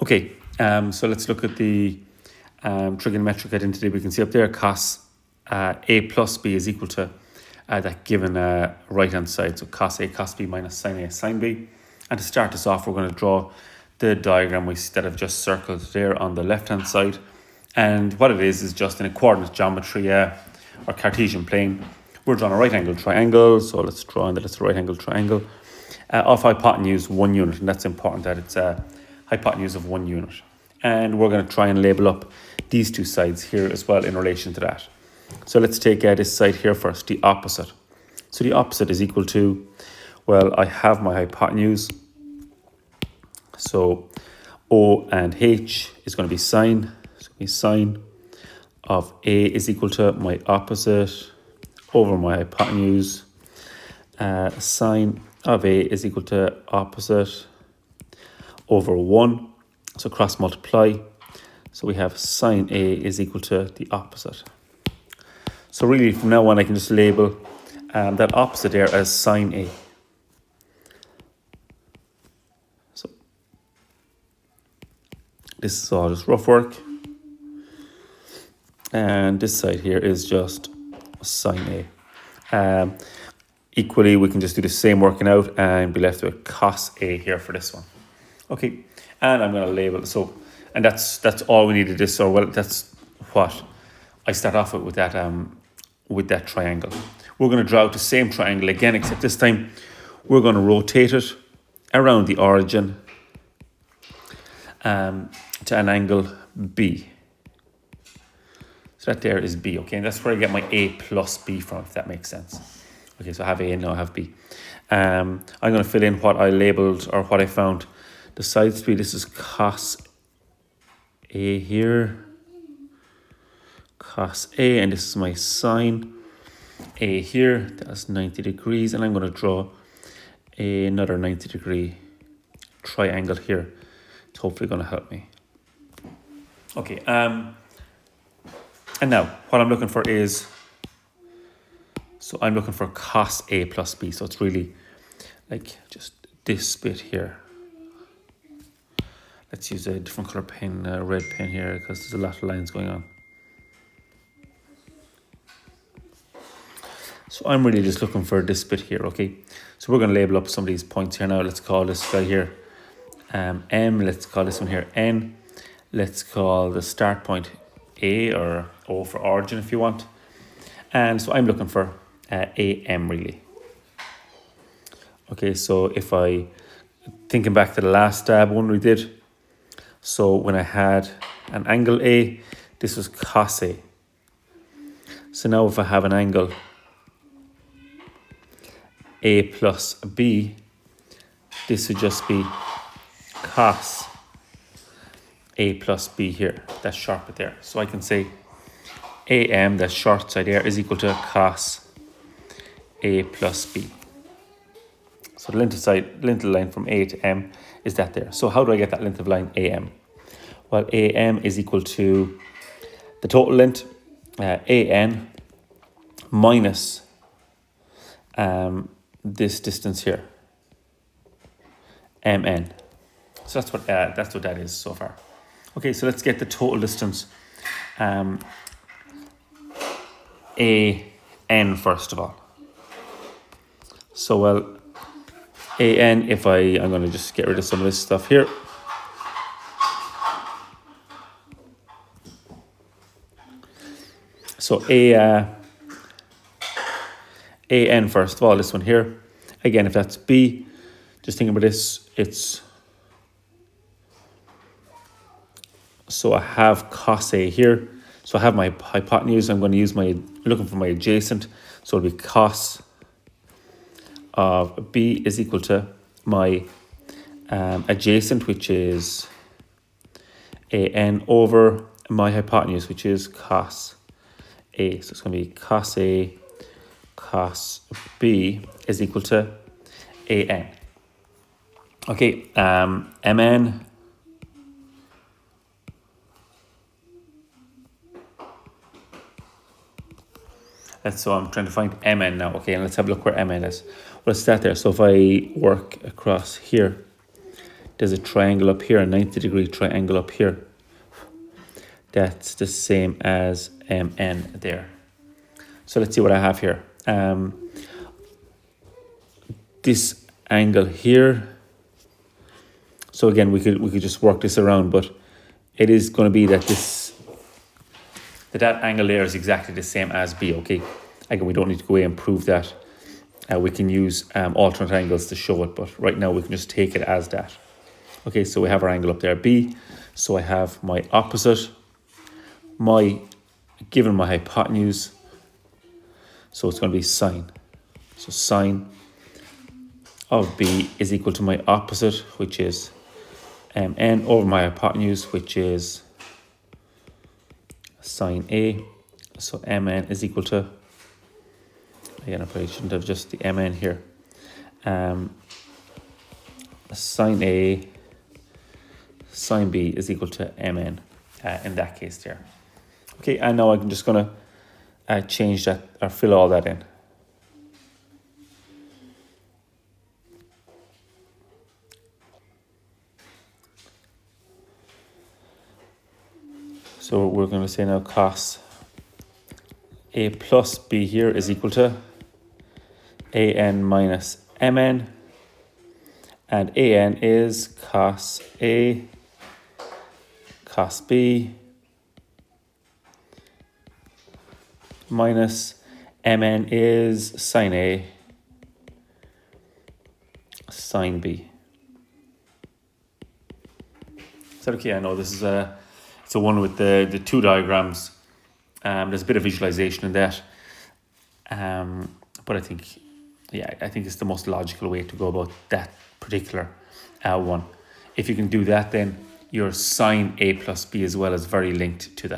Okay, so let's look at the trigonometric identity. We can see up there cos A plus B is equal to that given right-hand side. So cos A cos B minus sin A sin B. And to start this off, we're going to draw the diagram that I've just circled there on the left-hand side. And what it is just in a coordinate geometry or Cartesian plane. We're drawing a right-angled triangle. So let's draw that it's a right-angled triangle of hypotenuse 1 unit. And that's important that it's a hypotenuse of 1 unit. And we're going to try and label up these two sides here as well in relation to that. So let's take this side here first, the opposite. So the opposite is equal to, well, I have my hypotenuse. So O and H is going to be sine. So sine of A is equal to my opposite over my hypotenuse. Sine of A is equal to opposite over 1. So cross multiply. So we have sine A is equal to the opposite. So really from now on I can just label that opposite there as sine A. So this is all just rough work. And this side here is just sine A. Equally, we can just do the same working out and be left with cos A here for this one. Okay, and I'm going to label, so, and that's all we needed this, or well, that's what I start off with that triangle. We're going to draw out the same triangle again, except this time we're going to rotate it around the origin to an angle B. So that there is B, okay, and that's where I get my A plus B from, if that makes sense. Okay, so I have A and now I have B. I'm going to fill in what I labeled or what I found the sides to be. This is cos A here, cos A, and this is my sine A here. That's 90 degrees, and I'm going to draw another 90-degree triangle here. It's hopefully going to help me. Okay, and now what I'm looking for is, so I'm looking for cos A plus B. So it's really like just this bit here. Let's use a different color pen, red pen here, because there's a lot of lines going on. So I'm really just looking for this bit here, okay? So we're going to label up some of these points here now. Let's call this guy here M. Let's call this one here N. Let's call the start point A, or O for origin if you want. And so I'm looking for AM really. Okay, so if thinking back to the last one we did, so when I had an angle A, this was cos A. So now if I have an angle A plus B, this would just be cos A plus B here, that sharp bit there. So I can say AM, that short side there, is equal to cos A plus B. So the length of line from A to M is that there. So how do I get that length of line AM? Well, AM is equal to the total length, AN, minus this distance here, MN. So that's what that is so far. Okay, so let's get the total distance, AN first of all. So well, AN, if I'm going to just get rid of some of this stuff here. So AN first of all, this one here. Again, if that's B, just think about this, it's, so I have cos A here. So I have my hypotenuse, I'm going to use looking for my adjacent. So it'll be cos of B is equal to my adjacent, which is AN, over my hypotenuse, which is cos A. So it's going to be cos A cos B is equal to AN. Okay, MN. So I'm trying to find MN now. Okay, and let's have a look where MN is. Well, let's start there. So if I work across here, there's a triangle up here, a 90-degree triangle up here. That's the same as MN there. So let's see what I have here. This angle here. So again, we could just work this around, but it is going to be that that angle there is exactly the same as B. Okay. Again, we don't need to go away and prove that. We can use alternate angles to show it, but right now we can just take it as that. Okay, so we have our angle up there, B. So I have my opposite, given my hypotenuse, so it's going to be sine. So sine of B is equal to my opposite, which is N over my hypotenuse, which is sine A. So Mn is equal to, again, I probably shouldn't have just the Mn here. Sine A, sine B is equal to Mn in that case there. Okay, and now I'm just going to change that or fill all that in. So we're going to say now cos A plus B here is equal to An minus Mn, and An is cos A, cos B, minus Mn is sine A, sine B. Is that okay? I know this is it's a one with the two diagrams. There's a bit of visualization in that, but I think it's the most logical way to go about that particular one. If you can do that, then your sine A plus B as well is very linked to that.